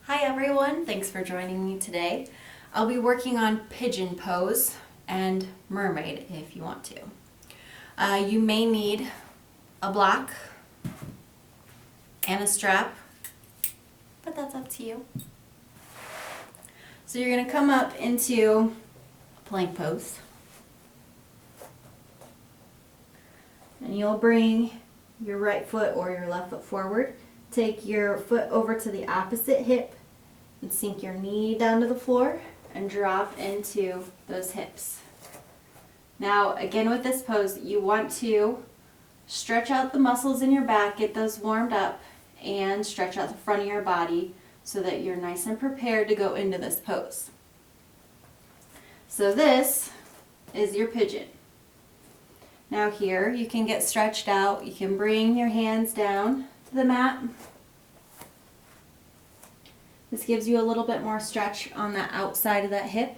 Hi everyone, thanks for joining me today. I'll be working on Pigeon Pose and Mermaid if you want to. You may need a block and a strap, but that's up to you. So you're going to come up into plank pose. And you'll bring your right foot or your left foot forward. Take your foot over to the opposite hip and sink your knee down to the floor and drop into those hips. Now, again with this pose, you want to stretch out the muscles in your back, get those warmed up, and stretch out the front of your body so that you're nice and prepared to go into this pose. So this is your pigeon. Now here, you can get stretched out. You can bring your hands down to the mat. This gives you a little bit more stretch on the outside of that hip.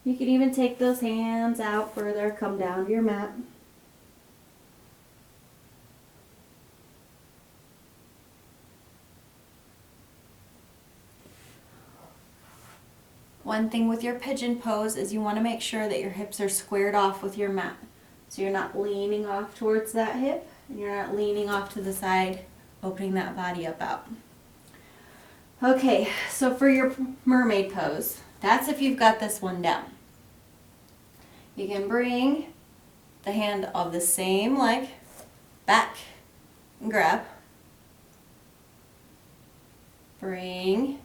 You can even take those hands out further, come down to your mat. One thing with your pigeon pose is you want to make sure that your hips are squared off with your mat. So you're not leaning off towards that hip and you're not leaning off to the side, opening that body up out. Okay, so for your mermaid pose, that's if you've got this one down. You can bring the hand of the same leg back and grab. Bring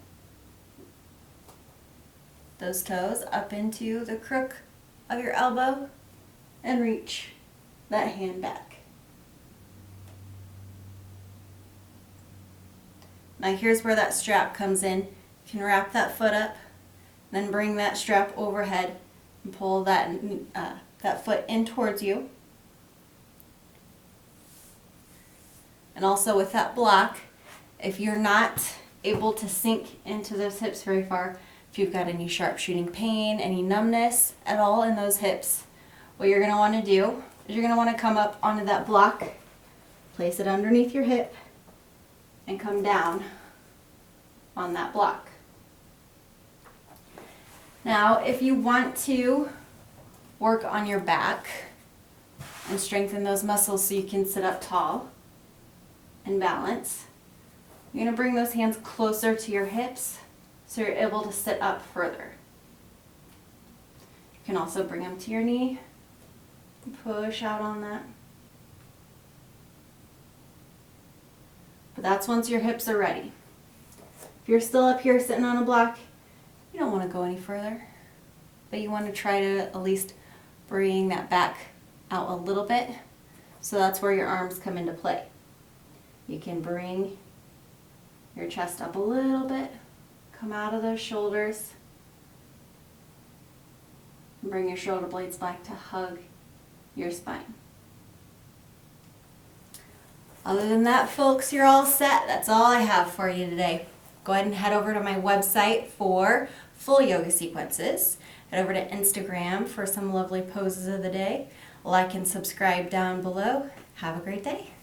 those toes up into the crook of your elbow and reach that hand back. Now here's where that strap comes in. You can wrap that foot up, then bring that strap overhead and pull that foot in towards you. And also with that block, if you're not able to sink into those hips very far, if you've got any sharpshooting pain, any numbness at all in those hips, what you're going to want to do is you're going to want to come up onto that block, place it underneath your hip, and come down on that block. Now, if you want to work on your back and strengthen those muscles so you can sit up tall and balance, you're going to bring those hands closer to your hips so you're able to sit up further. You can also bring them to your knee and push out on that. But that's once your hips are ready. If you're still up here sitting on a block, you don't want to go any further, but you want to try to at least bring that back out a little bit, so that's where your arms come into play. You can bring your chest up a little bit, come out of those shoulders, and bring your shoulder blades back to hug your spine. Other than that, folks, you're all set. That's all I have for you today. Go ahead and head over to my website for full yoga sequences. Head over to Instagram for some lovely poses of the day. Like and subscribe down below. Have a great day.